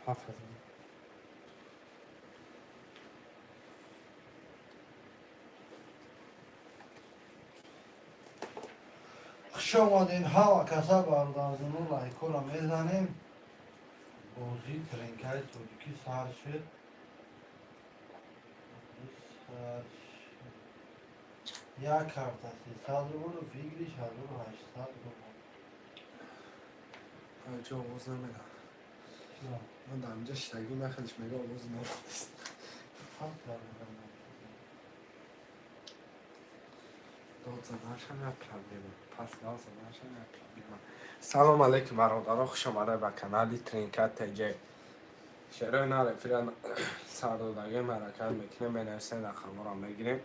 حافظ. خوش آمدین ها و کسا بردازن و لایکو را میزنیم. بازی ترینکای توجیکی سر شد. یک کارت 300 روبل و فیگریش 1800 روبل. چه آواز نمیدم. چرا؟ من در اینجا شتگی نخیلش میگه آواز نمیدست. داد زدنشم نپلم بیرون. پس داد زدنشم نپلم بیرون. سلام علیکم برادرها، خوش آمده به کانال ترینکت تیجی. شروع رفیقان سردادگی مرکت میکنیم، بنویسین رقم را میگیریم.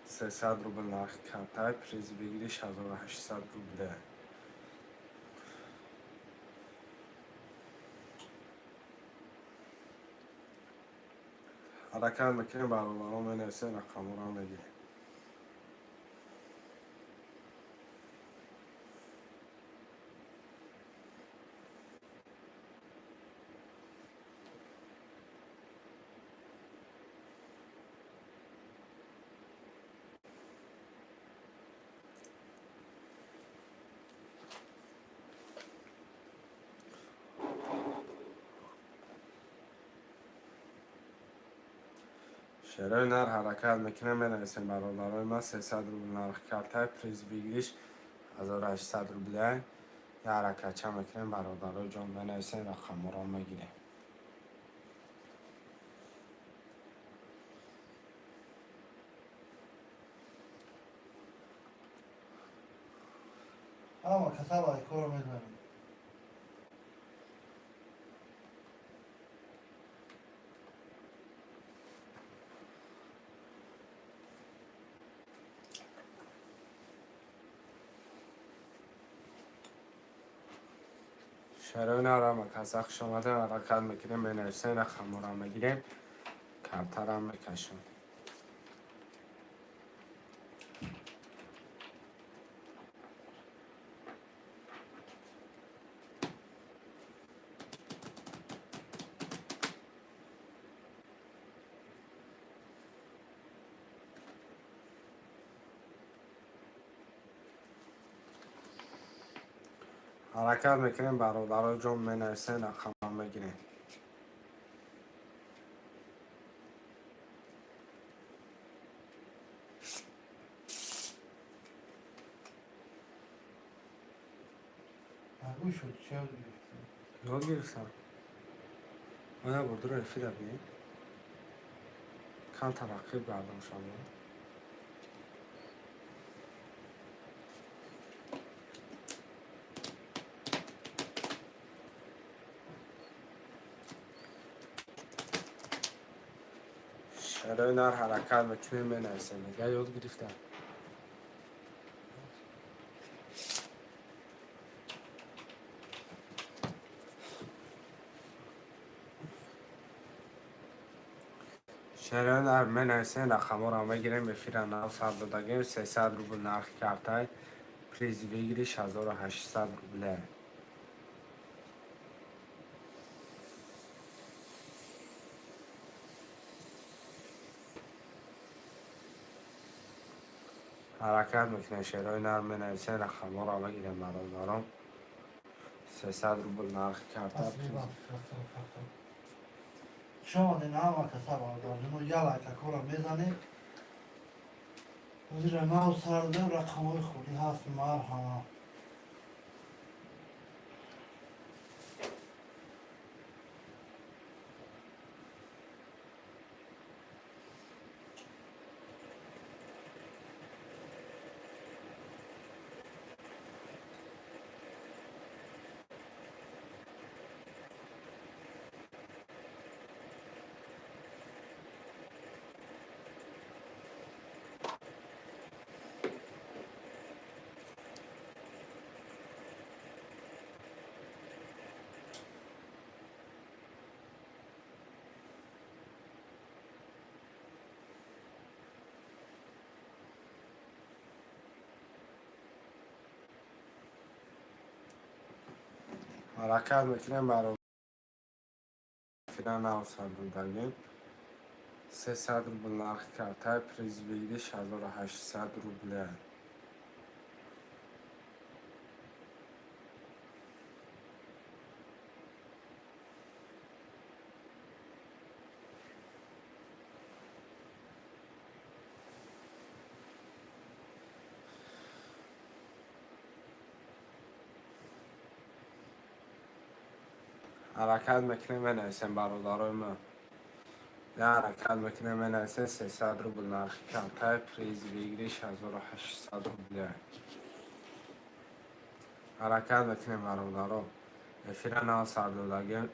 300 روبل نرخ کمتر، پریز بگیریش 1800 روبله. حرکت میکنیم برادرها، بنویسین رقم را میگیریم. شروع حرکت میکنم، بنویسین برادرای من. 300 روبل نرخ کمتر، پریز بگیریش 1800 روبله. یه حرکت چه میکنیم برادرای جان، بنویسین رقم را میگیریم. اما کسا لایکو را میزنیم. شروع نرم کسا خوش آمده، حرکت میکنیم، بنویسین رقم را میگیریم. کمتر هم میکشم. حرکت میکنیم برادرای جان، بنویسین رقم را میگیریم. نگو شد چه یاد گرفتیم. یاد گرفتم. آیا برده رفیق بی؟ کم ترقیب کردم شما. شروع حرکت میکنیم، بنویسین. میگه یاد گرفتم. شهران بنویسین رقم را میگیریم. رفیق نو سردادگی 300 روبل نرخ کرده، پریز بگیریش 1800 روبله. حرکت میکنه شهرهای نرم، بنویسین رقم را میگیریم برادران. 300 روبل نرخ کرده. خوش آمدین ها و کسا بردازن و یا لایکو را میزنیم. زیر ما و سرده و رقم های خودی هست مرحبا. حرکت میکنیم برای فیلن اوصل داریم 300 روبل نرخ کرده پریز بگیری 6800 روبله حرکت میکنیم بنویسیم برادرای ما یا حرکت میکنیم بنویسیم 300 روبل نرخ کرده پریز بگیری 6800 روبله حرکت میکنیم برادران افیر نو سردادگی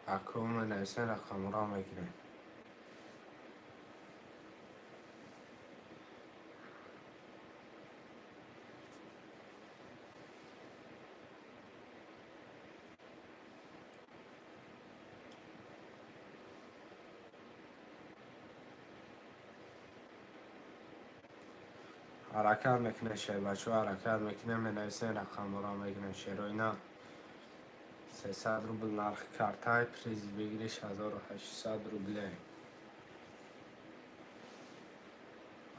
اکوم نویسیم رقم را میگیریم حرکت میکنه شیر بچه حرکت میکنه بنویسیم رقم را میگیریم شیر و اینا 300 روبل نرخ کرده پریز بگیری 6800 روبله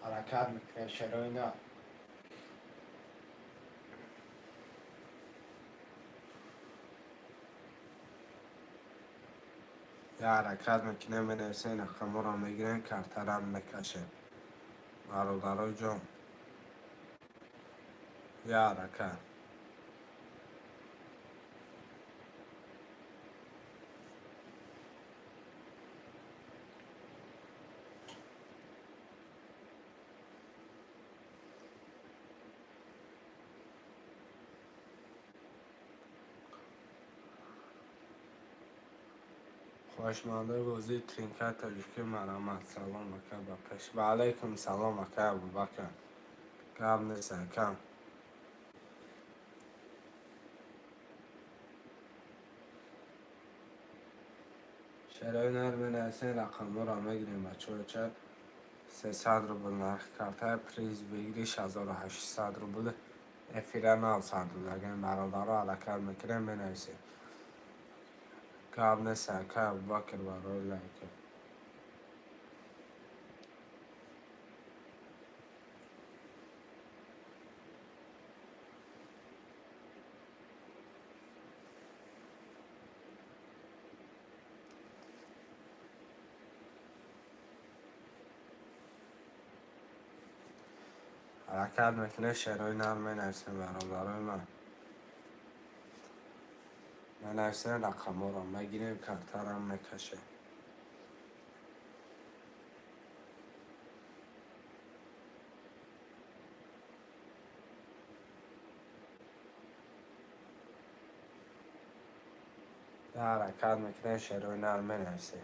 حرکت میکنه شیر و اینا یا حرکت میکنه بنویسیم رقم را میگیریم کرترم میکشه برادرای جان یا حرکت خوشمانده بازی ترینکت تاجیکی مرامت سلام بکر بپش و علیکم سلام بکر ابو بکر کم نیستن کم شرای نر بنویسین رقم را میگیریم بچه ها چه 300 روبل نرخ کرده پریز بگیری 6800 روبل افیره نو سردادگین برادر حرکت میکنیم بنویسیم کم نیستن که ابو بکر برای لایکه حرکت میکنه شرای نر بنویسیم برادرای من بنویسین رقم را میگیریم کرترم میکشه یا حرکت میکنه شرای نر بنویسیم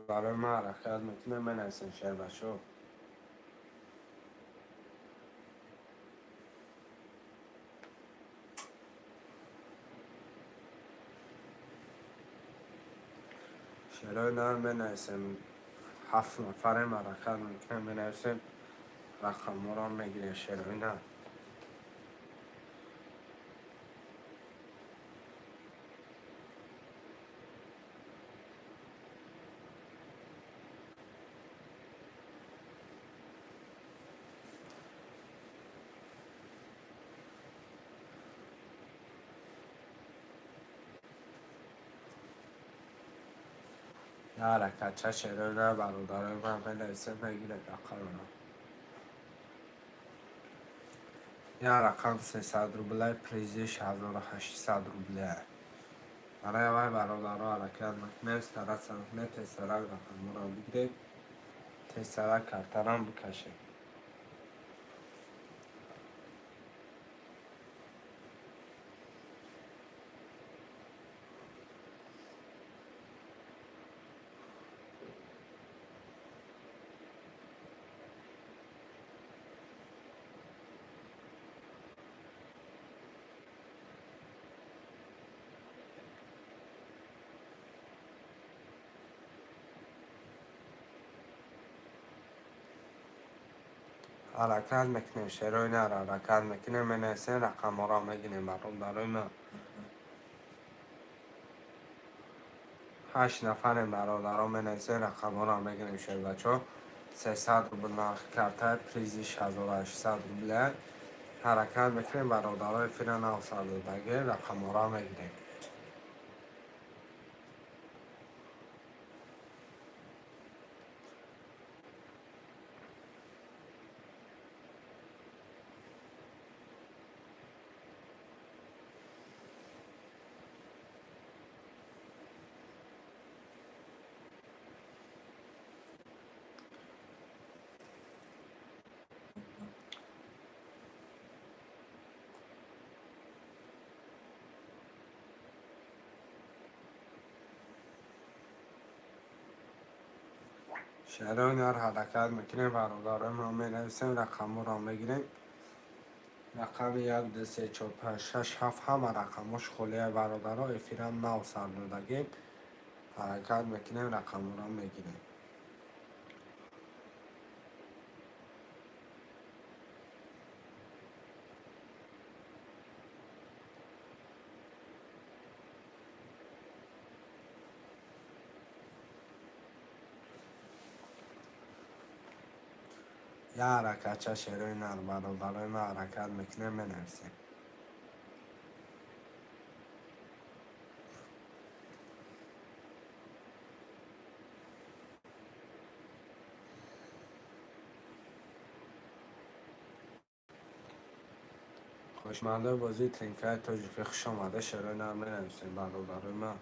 برای ما حرکت میکنه بنویسیم شعر بشو شعرهای نر بنویسیم 7 نفره ما حرکت میکنه بنویسیم رقم را میگیریم شعرهای نر یا حرکت چه شعرهای نر برادرای من بنویسیم میگیریم رقم را یا رقم 300 روبله پریزی 6800 روبله برای اول برادرها حرکت میکنه استرک سنکنه تسترک رقم را بگیریم تسترک کرترم بکشیم حرکت میکنیم، شروع اینا را حرکت میکنیم، منویسیم، رقم را میگیریم. برادرای من 8 نفر برادران منویسیم، رقم را میگیریم. شروع بچه ها 300 روبل نرخ کرده، پریزی 6800 روبله. حرکت میکنیم، برادرای فیرا 900 روبله رقم را میگیریم. شروع اینا را حرکت میکنیم، برادرای ما منویسیم، رقم را میگیریم. رقم 1 2 3 4 5 6 7 همه رقمش خالیه برادرها. افیران 900 دادگیم. حرکت میکنیم، رقم را میگیریم. یه حرکت چه شروع اینا رو برادرای ما حرکت میکنیم، منویسیم. خوشمنده بازی ترینکای تاجیکی خوش آمده. شروع اینا رو منویسیم، برادرای ما.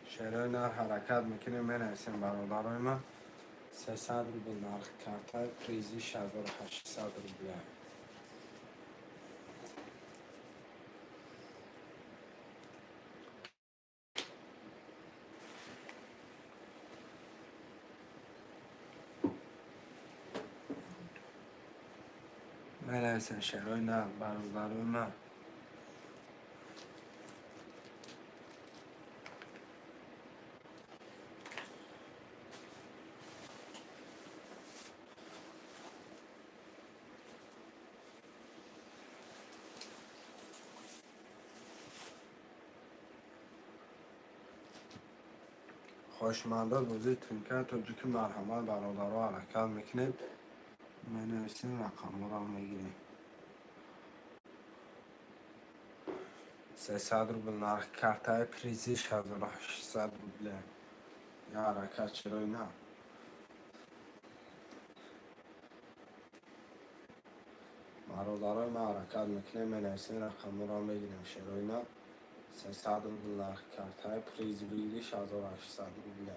شروع اینا رو حرکت میکنیم، منویسیم، برادرای ما. 300 روبل نرخ کرده، پریزی 6800 روبله. منویسیم، شروع اینا رو برادرای ما. خوشمنده بازی ترینکای تاجیکی مرحمت برادرها حرکت میکنیم، منویسیم، رقم را میگیریم. 300 روبل نرخ کرده، پریزی 6800 روبله. یا حرکت شروع اینا. برادرای ما حرکت میکنیم، منویسیم، رقم را میگیریم. شروع اینا. 300 روبل نرخ کرده، پریزی 6800 روبله.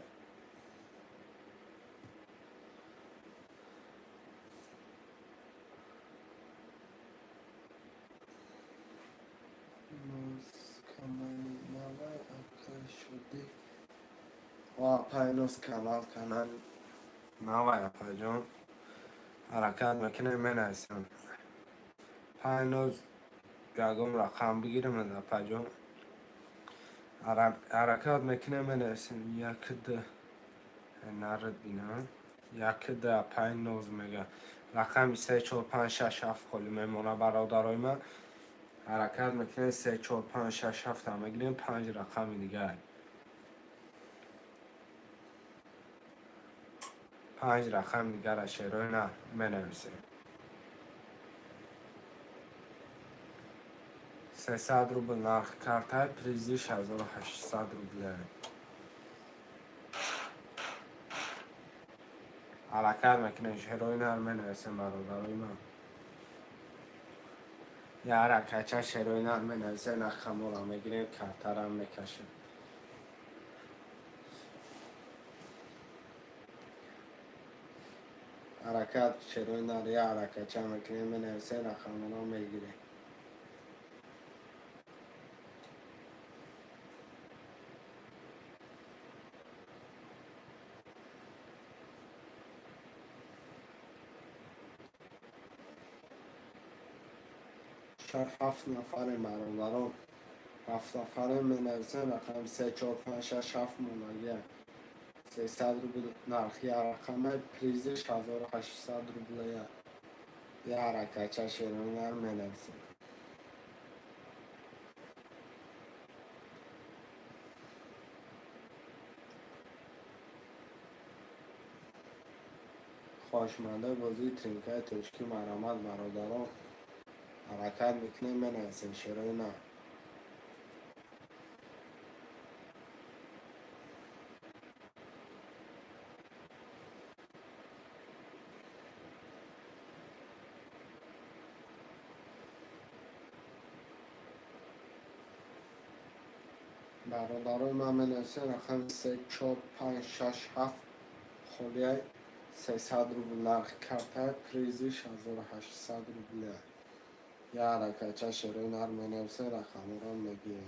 و پینوز کانال نوای اپا جون حرکت میکنیم، منویسیم. پینوز یکم رقم بگیریم از اپا جون. حرکت میکنیم، منویسیم. یک ده نرد بینم. یک ده پینوز میگه. رقم 3 4 5 6 7 خالی میمونه برادرای من. حرکت میکنیم، 3 4 5 6 7 هم میگیریم. 5 رقم دیگه. 5 رقم دیگر را شروع نه منویسیم. 300 روبل نرخ کرده، پریزی 6800 روبله. حرکت میکنه، شروع نه منویسیم، برادرای من. یه حرکت چه شروع نه منویسیم، رقم را میگیریم، کرده را میکشیم. حرکت شروع نه یه حرکت چه میکنیم، منویسیم، رقم را میگیریم. بشر 7 نفر برادران 7 نفره می نویسن رقم 3 4 5 6 7 مونگیه 300 روبل نرخی رقم پریزش 1800 روبله یه حرکت شیرین هم می نویسن خوشمنده بازی ترینکای توشکی مرامت برادران حرکت میکنه می نویسن شیرین هم برادران من می نویسن رقم 3 4 5 6 7 خلیه 300 روبل نرخ کرده پریزش 1800 روبله یه حرکت شیرین هم می نویسن رقم رو میگیره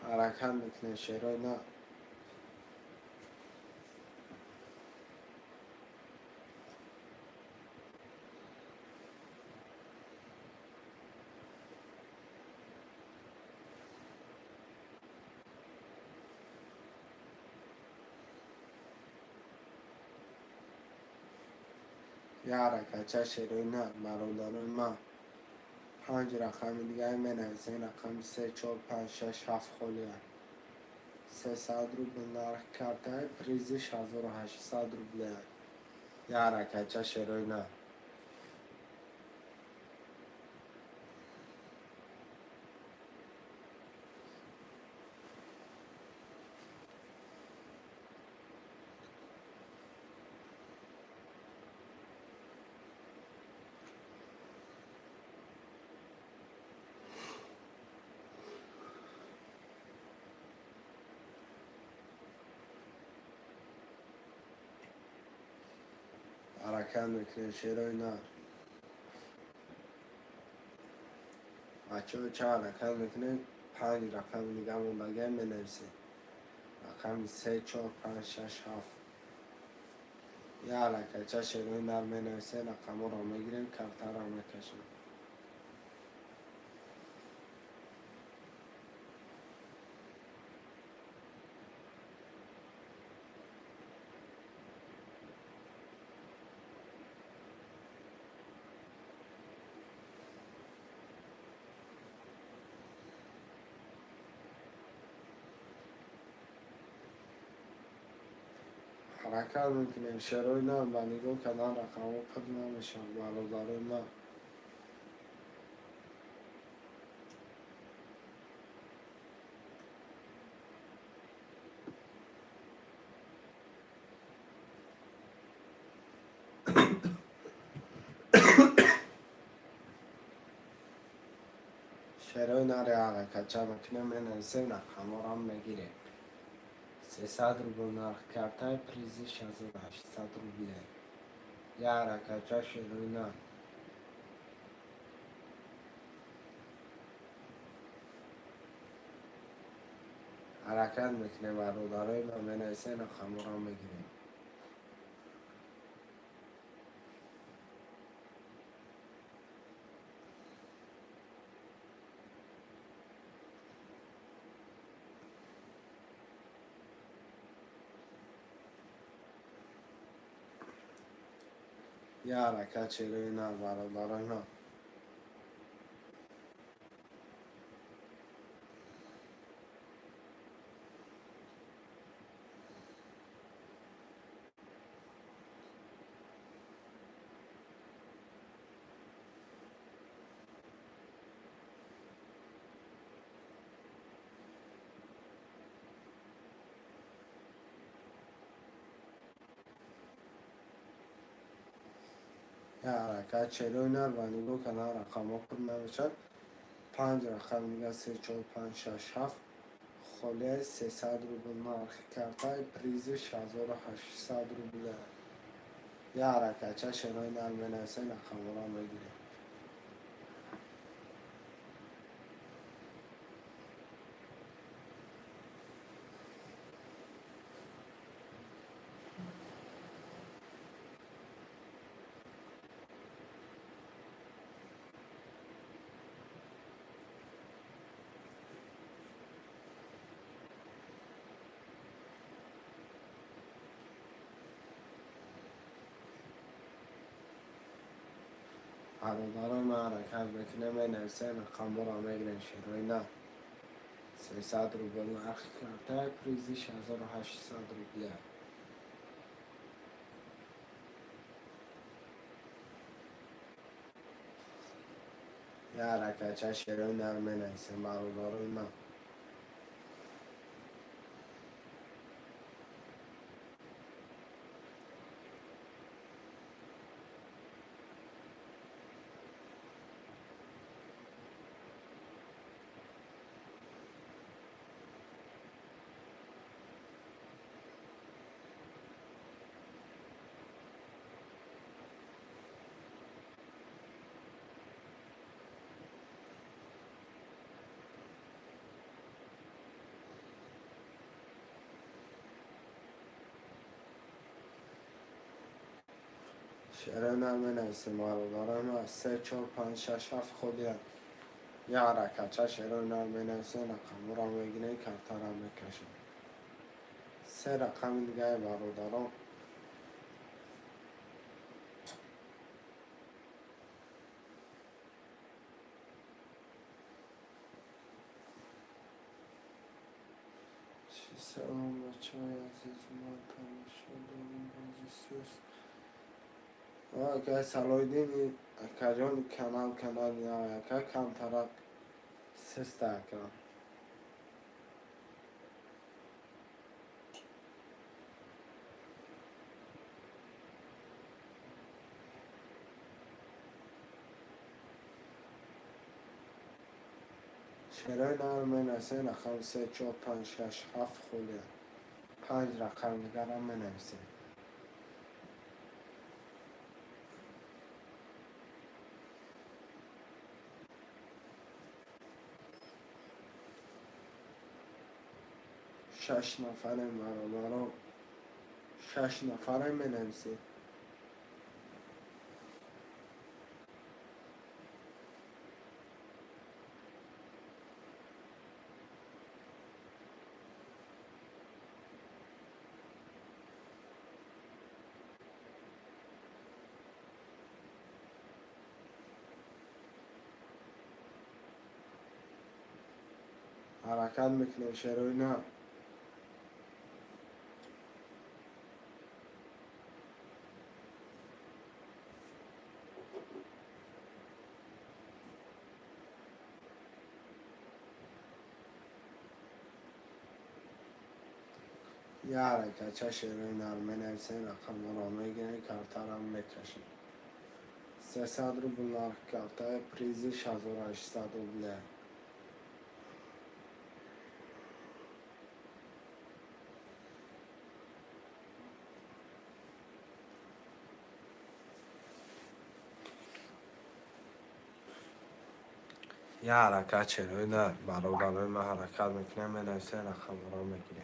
حرکت میکنه شیرین نه یه حرکت شیرین نه برادران من 5 رقم دیگه می نویسن رقم 3 4 5 6 7 خلیه 300 روبل نرخ کرده پریزش 1800 روبله یه حرکت شیرین نه حرکت میکنه شیرین نه بچه چه حرکت میکنه 5 رقم دیگه بگه می نویسن رقم 3 4 5 6 7 یه حرکت شیرین در می نویسن رقم رو میگیرن کرتر رو میکشن حرکت میکنیم شیرین هم و نگاه کردن رقم ها پر نمیشن برادران من شیرین هر حرکت چه میکنه می نویسن رقم ها رو هم میگیره 300 روبل نرخ کرده پریزش 1800 روبله یه حرکت شیرین هم حرکت میکنه برادران من می نویسن رقم ها رو میگیره یه حرکت شیرین هم برادران من یه حرکت شیرین هم و نگاه کردن رقم ها پر نمیشن 5 رقم دیگه 3 4 5 6 7 خلیه 300 روبل نرخ کرده پریزش 1800 روبله یه حرکت شیرین هم می نویسن رقم ها رو میگیره برادرای من حرکت میکنه می نویسه رقم را میگیرن شروع نه 300 روبل نرخ کرده پریزی 6800 روبله یه حرکت چه شروع نه می نویسه برادرای من شروع نه می نویسه برادرای من 3 4 5 6 7 خودی هم یه حرکت چه شروع نه می نویسه رقم را میگیره کرتا را میکشه 3 رقم دیگه برادران سلام بچه های عزیز ما تماشا داریم بازی سوست که سلایدین کجان کانال یا که کم طرف سسته کن شرای نرمه نسه رقم 3 4 5 6 7 خوله 5 رقم دیگر هم منویسه شش نفر مرا 6 نفر منویسه حرکت میکنه شروع نه یه حرکت چه شروع نرمه نویسه رقم را میگیره کارتا را میکشه 300 روبل نرخ کرده پریزی 6800 روبله یه حرکت شروع نه برادرای من حرکت میکنه منویسه رقم را میگیره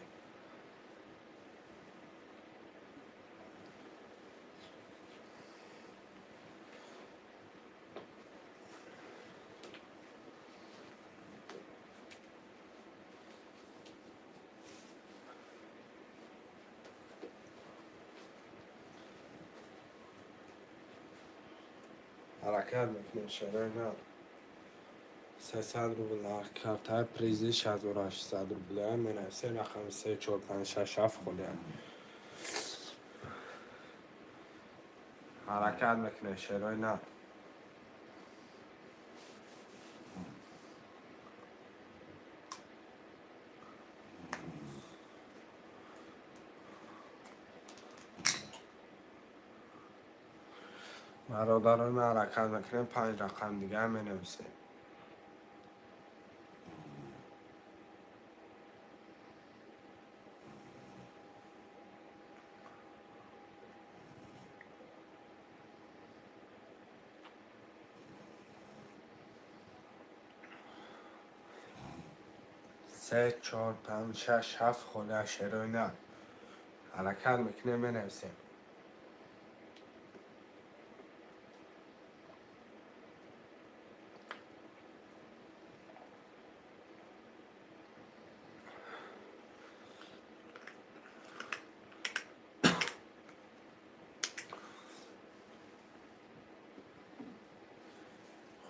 حرکت میکنه شروع نه 300 روبل نرخ کرده پریزی 6800 روبله منویسه رقم 3 4 5 6 7 خوده حرکت میکنه شروع نه برادرای من حرکت میکنه 5 رقم دیگه منویسه سه چهار پنج شش هفت خوده شروع نه حرکت میکنه منویسه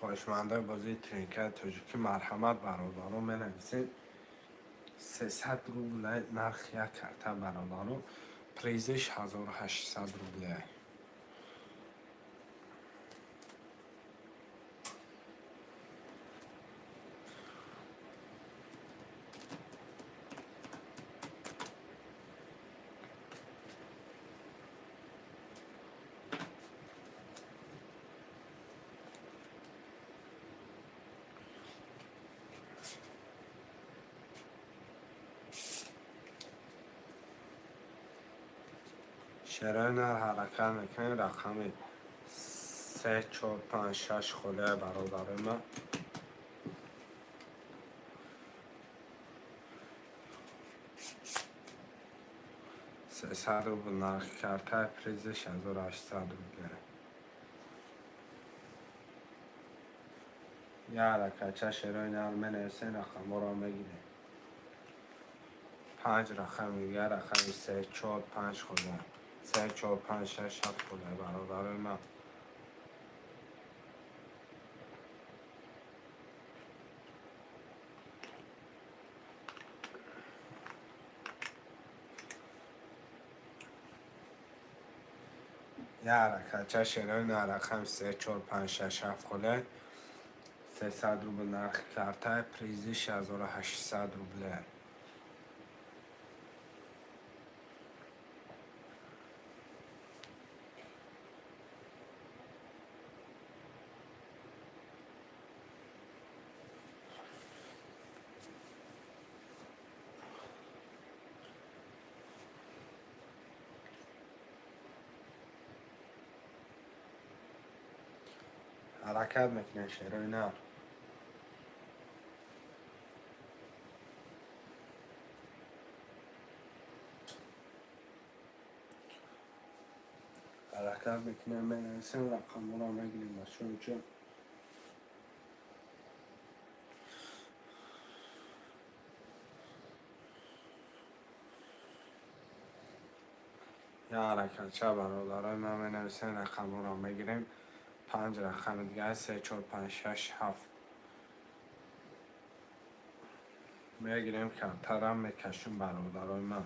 خواهشمنده بازی ترینکت تاجیکی مرحمت برادران می نویسید 300 روبل نرخ یک کرته برادران پریزش 1800 روبله. شرای نر حرکت میکنیم رقم 3 4 5 6 خوله برادر ما 300 روبل نرخ کرده پریزش 1800 روبله. یه حرکت شرای نر می نویسین رقم را میگیریم 5 رقم دیگه رقم 3 4 5 خوله 3 4 5 6 7 خوله برادر ما یه حرکت شرای نر رقم 3 4 5 6 7 خوله 300 روبل نرخ کرده پریزش 1800 روبله. حرکت میکنه شرای نر حرکت میکنه منویسیم رقم را میگیریم مشروع چون یه حرکت چه برادرای ما منویسیم رقم را میگیریم 5 رقم دیگه 3 4 5 6 7 میگیریم که ترم میکشیم برادرای ما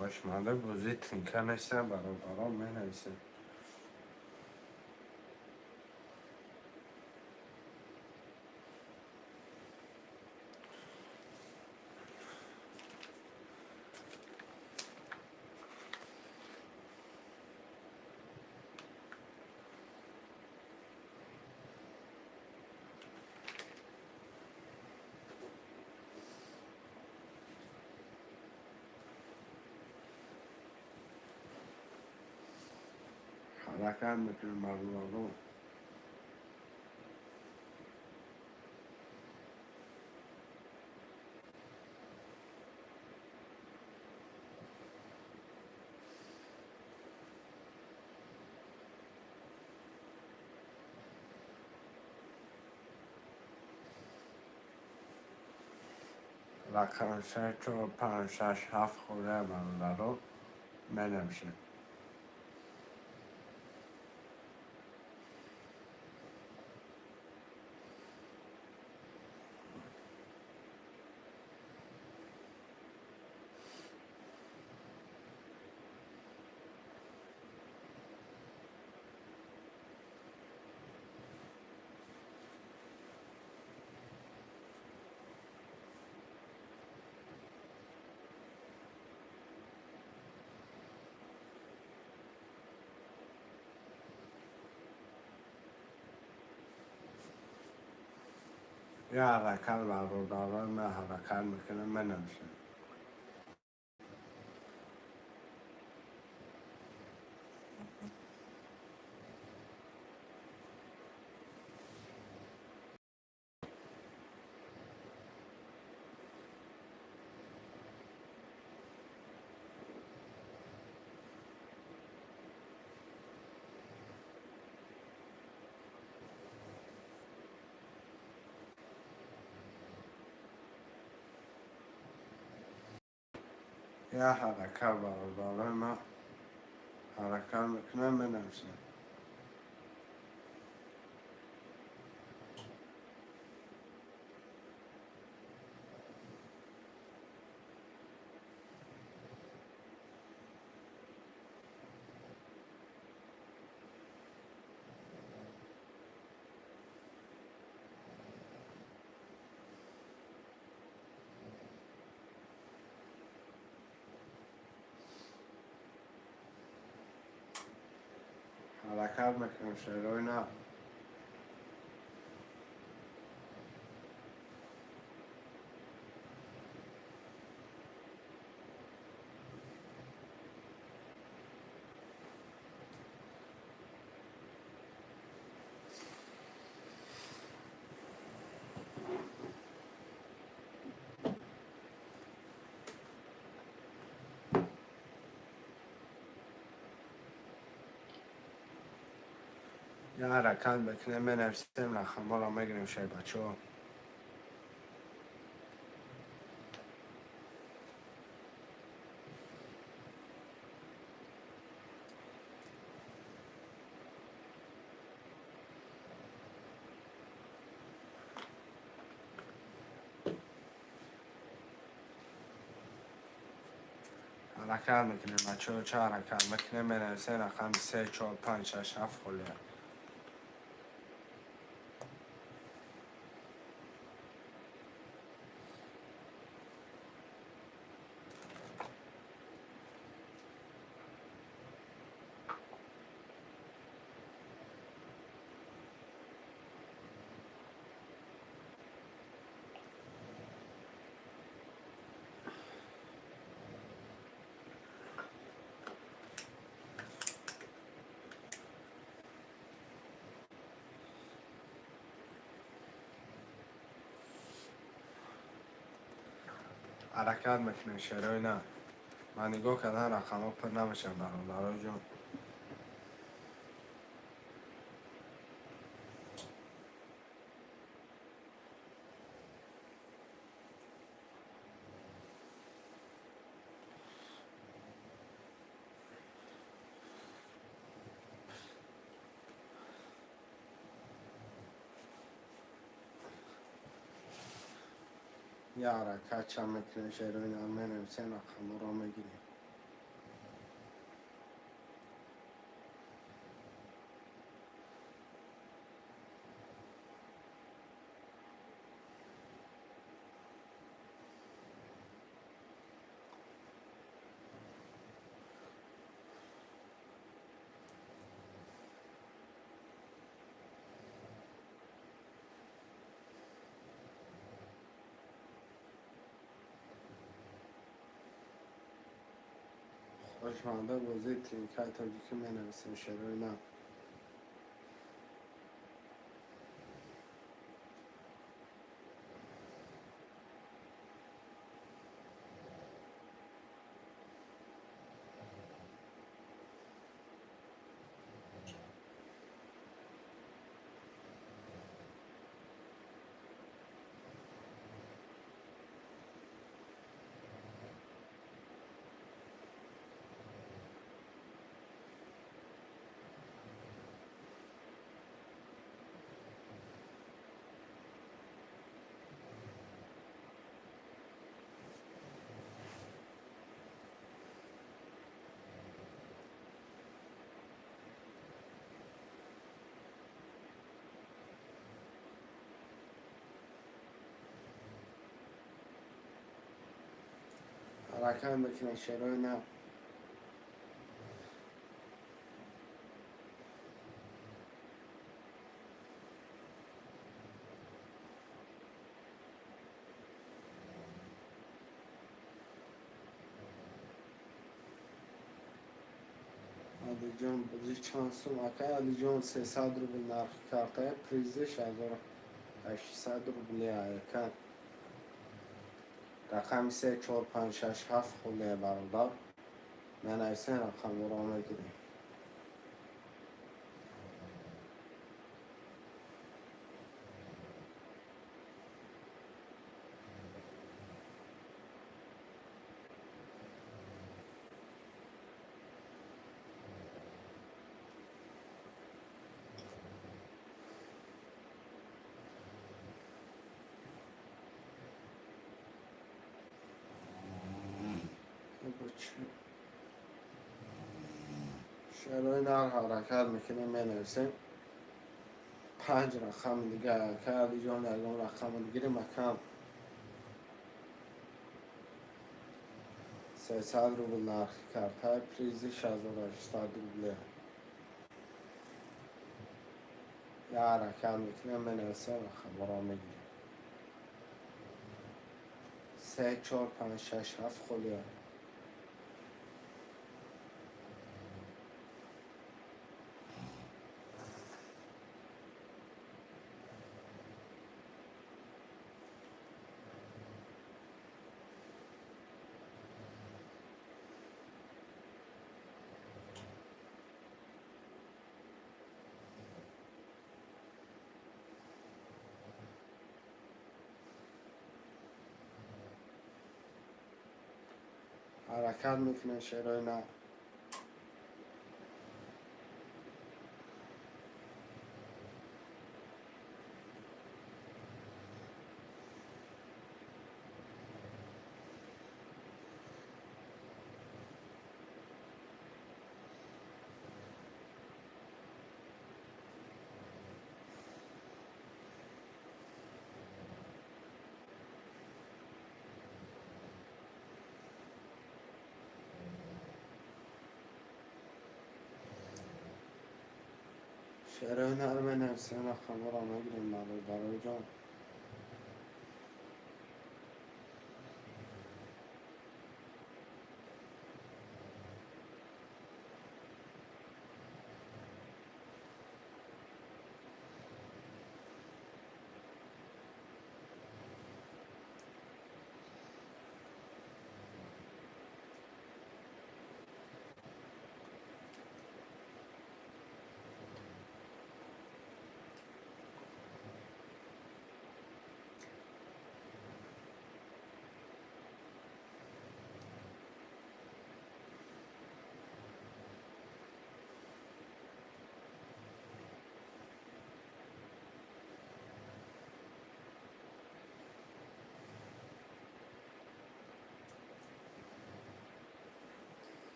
خواهشمنده بازی ترینکه نیستن برادران منویسیم حرکت میکنیم برادران رقم 3 4 5 6 7 خوله برادران منویسیم یه حرکت برادران ما حرکت میکنه منویسیم یا حرکت برادر ما حرکت میکنه بنویسم. حرکت میکنم شیروی نه. یا حرکت میکنه بنویسیم لخمه را میگیریم شای بچه ها. حرکت میکنیم بچه ها. چه حرکت میکنیم بنویسیم رقم 3 4 5 6 7 خلیه. حرکت میکنیم شیروی نه. من نگاه کردن رقم ها پر نمیشن برادر جون. یا حرکت چه میکنیم شیروی نه بنویسیم رقم ها را میگیریم. خوشمانده بازی ترینکای تاجیکی بنویسیم شیروی نه. حرکت میکنیم شیروی نه. علی جان بازی چانسون اکای علی جان 300 روبل نرخ کرده پریزش 1800 روبلی ایکن رقم 3 4 5 6 7 خلیه برادر بنویسیم رقم را میگیریم. شعرهای نر حرکت میکنیم مینویسیم. 5 رقم دیگه که علی جان یکم رقم دیگه مکم 300 روبل نرخی کرده پریزی 6800 روبله. یه حرکت میکنیم مینویسیم و خبرها میگیریم. 3 4 5 6 7 خلیه. حرکت میکنه شعرهای نر. شعرهای نر مینویسیم و خبرها میگیریم برای جان.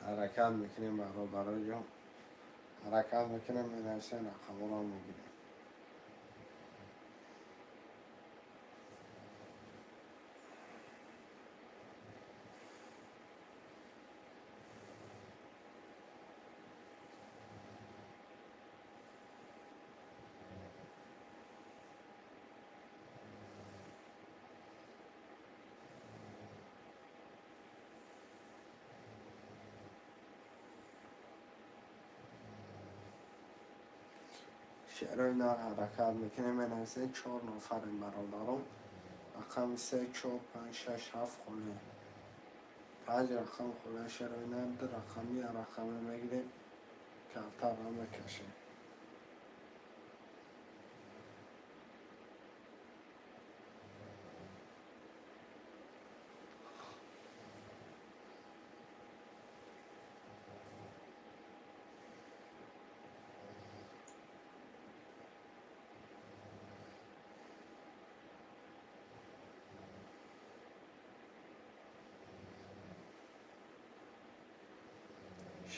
حرکت میکنیم برای جان. حرکت میکنیم مینویسیم و خبرها میگیریم. شعرهای نر حرکت میکنیم مینویسیم. 4 نفریم برادرم. رقم 3 4 5 6 7 خونه. 5 رقم خونه شعرهای نر. 2 رقمی رقم میگیریم کلتر هم بکشیم.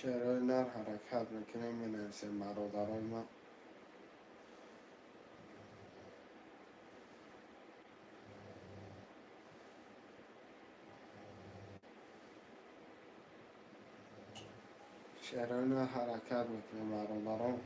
شعرهای نر حرکت میکنیم مینویسیم برادرای ما. شعرهای نر حرکت میکنیم برادران.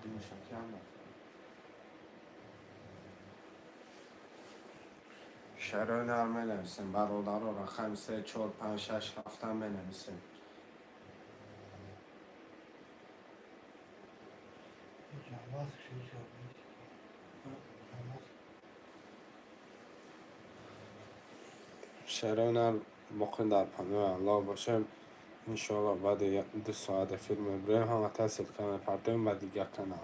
دمشکی هم نفهم. شعرهای نرم بنویسیم برادر رقم 3 4 5 6 7 هم بنویسیم. جنباز چی شد؟ شعرهای نرم باقی در پناه الله باشه. انشاءالله بعد 2 ساعت فیلم بریم هم تصل کنه پرتیم و دیگه کنم.